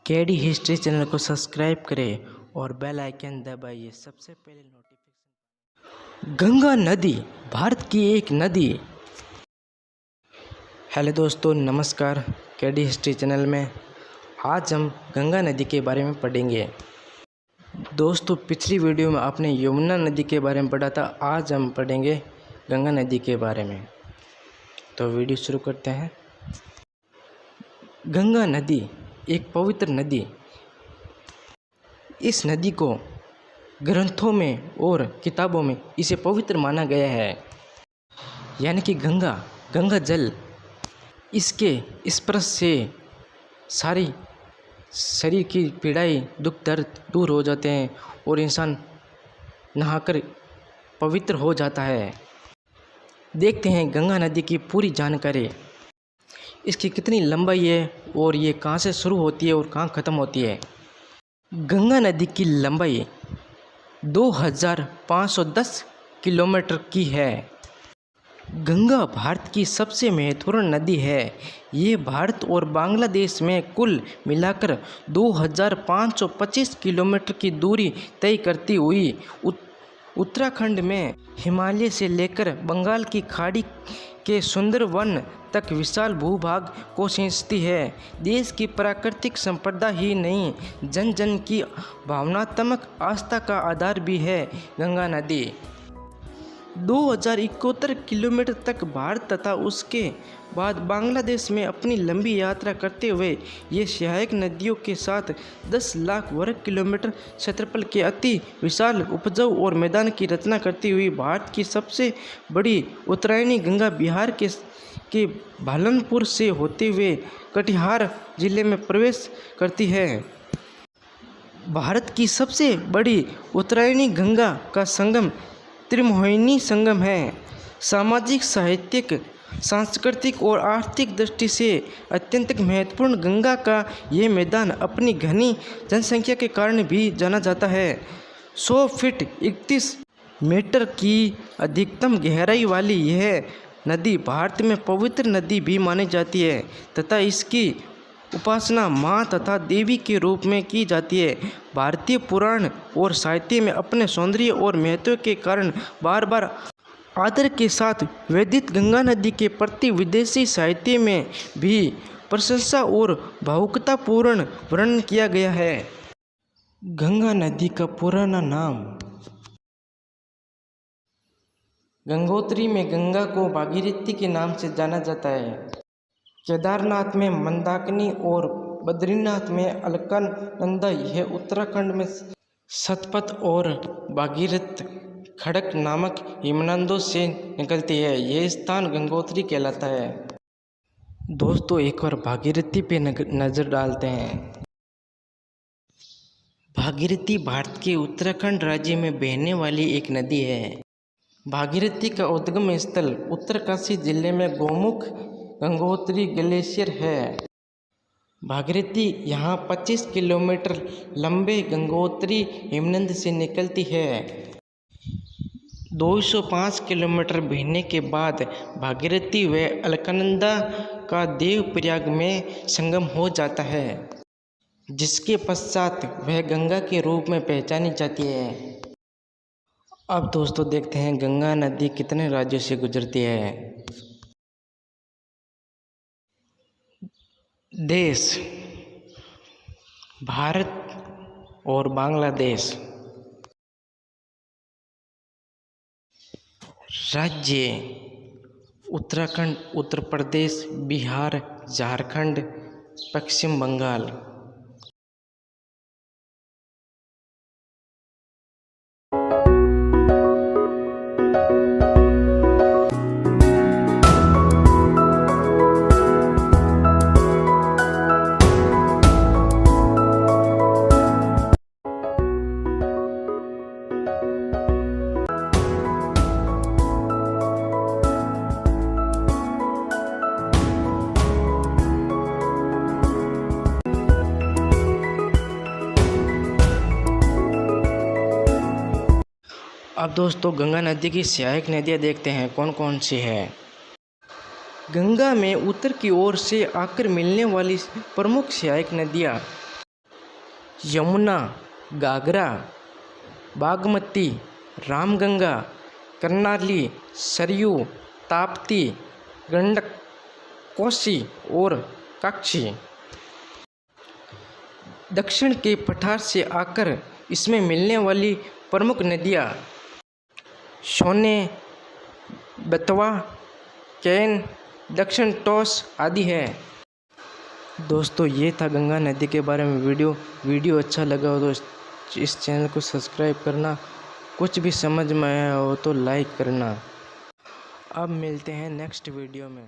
KD history channel को subscribe करें और बेल आइकन दबाइए सबसे पहले नोटिफिकेशन। गंगा नदी भारत की एक नदी। हेलो दोस्तों, नमस्कार। केडी हिस्ट्री चैनल में आज हम गंगा नदी के बारे में पढ़ेंगे। दोस्तों, पिछली वीडियो में आपने यमुना नदी के बारे में पढ़ा था, आज हम पढ़ेंगे गंगा नदी के बारे में। तो वीडियो शुरू करते हैं। गंगा नदी एक पवित्र नदी। इस नदी को ग्रंथों में और किताबों में इसे पवित्र माना गया है। यानी कि गंगा जल, इसके स्पर्श से सारी शरीर की पीड़ाएं, दुख दर्द दूर हो जाते हैं और इंसान नहाकर पवित्र हो जाता है। देखते हैं गंगा नदी की पूरी जानकारी। इसकी कितनी लंबाई है और ये कहाँ से शुरू होती है और कहाँ ख़त्म होती है। गंगा नदी की लंबाई 2510 किलोमीटर की है। गंगा भारत की सबसे महत्वपूर्ण नदी है। ये भारत और बांग्लादेश में कुल मिलाकर 2525 किलोमीटर की दूरी तय करती हुई उत्तराखंड में हिमालय से लेकर बंगाल की खाड़ी के सुंदरवन तक विशाल भूभाग को सींचती है। देश की प्राकृतिक संपदा ही नहीं, जन जन की भावनात्मक आस्था का आधार भी है। गंगा नदी 2071 किलोमीटर तक भारत तथा उसके बाद बांग्लादेश में अपनी लंबी यात्रा करते हुए ये सहायक नदियों के साथ 10 लाख वर्ग किलोमीटर क्षेत्रफल के अति विशाल उपजाऊ और मैदान की रचना करती हुई भारत की सबसे बड़ी उत्तरायणी गंगा बिहार के भालनपुर से होते हुए कटिहार जिले में प्रवेश करती है। भारत की सबसे बड़ी उत्तरायणी गंगा का संगम त्रिमोहिनी संगम है। सामाजिक, साहित्यिक, सांस्कृतिक और आर्थिक दृष्टि से अत्यंत महत्वपूर्ण गंगा का ये मैदान अपनी घनी जनसंख्या के कारण भी जाना जाता है। 100 फीट 31 मीटर की अधिकतम गहराई वाली यह नदी भारत में पवित्र नदी भी मानी जाती है तथा इसकी उपासना माँ तथा देवी के रूप में की जाती है। भारतीय पुराण और साहित्य में अपने सौंदर्य और महत्व के कारण बार बार आदर के साथ वेदित गंगा नदी के प्रति विदेशी साहित्य में भी प्रशंसा और भावुकतापूर्ण वर्णन किया गया है। गंगा नदी का पुराना नाम गंगोत्री में गंगा को भागीरथी के नाम से जाना जाता है। केदारनाथ में मंदाकिनी और बद्रीनाथ में अलकनंदा। यह उत्तराखंड में सतपथ और भागीरथ खड़क नामक हिमनदों से निकलती है। यह स्थान गंगोत्री कहलाता है। दोस्तों, एक बार भागीरथी पे नज़र डालते हैं। भागीरथी भारत के उत्तराखंड राज्य में बहने वाली एक नदी है। भागीरथी का उद्गम स्थल उत्तरकाशी जिले में गौमुख गंगोत्री ग्लेशियर है। भागीरथी यहाँ 25 किलोमीटर लंबे गंगोत्री हिमनद से निकलती है। 205 किलोमीटर बहने के बाद भागीरथी व अलकनंदा का देवप्रयाग में संगम हो जाता है, जिसके पश्चात वह गंगा के रूप में पहचानी जाती है। अब दोस्तों देखते हैं गंगा नदी कितने राज्यों से गुजरती है। देश भारत और बांग्लादेश। राज्य उत्तराखंड, उत्तर प्रदेश, बिहार, झारखंड, पश्चिम बंगाल। अब दोस्तों गंगा नदी की सहायक नदियाँ देखते हैं कौन कौन सी है। गंगा में उत्तर की ओर से आकर मिलने वाली प्रमुख सहायक नदियाँ यमुना, घाघरा, बागमती, रामगंगा, कर्नाली, सरयू, ताप्ती, गंडक, कोसी और काक्षी। दक्षिण के पठार से आकर इसमें मिलने वाली प्रमुख नदियाँ सोने, बेतवा, कैन, दक्षिण टोस आदि है। दोस्तों ये था गंगा नदी के बारे में वीडियो अच्छा लगा हो तो इस चैनल को सब्सक्राइब करना, कुछ भी समझ में आया हो तो लाइक करना। अब मिलते हैं नेक्स्ट वीडियो में।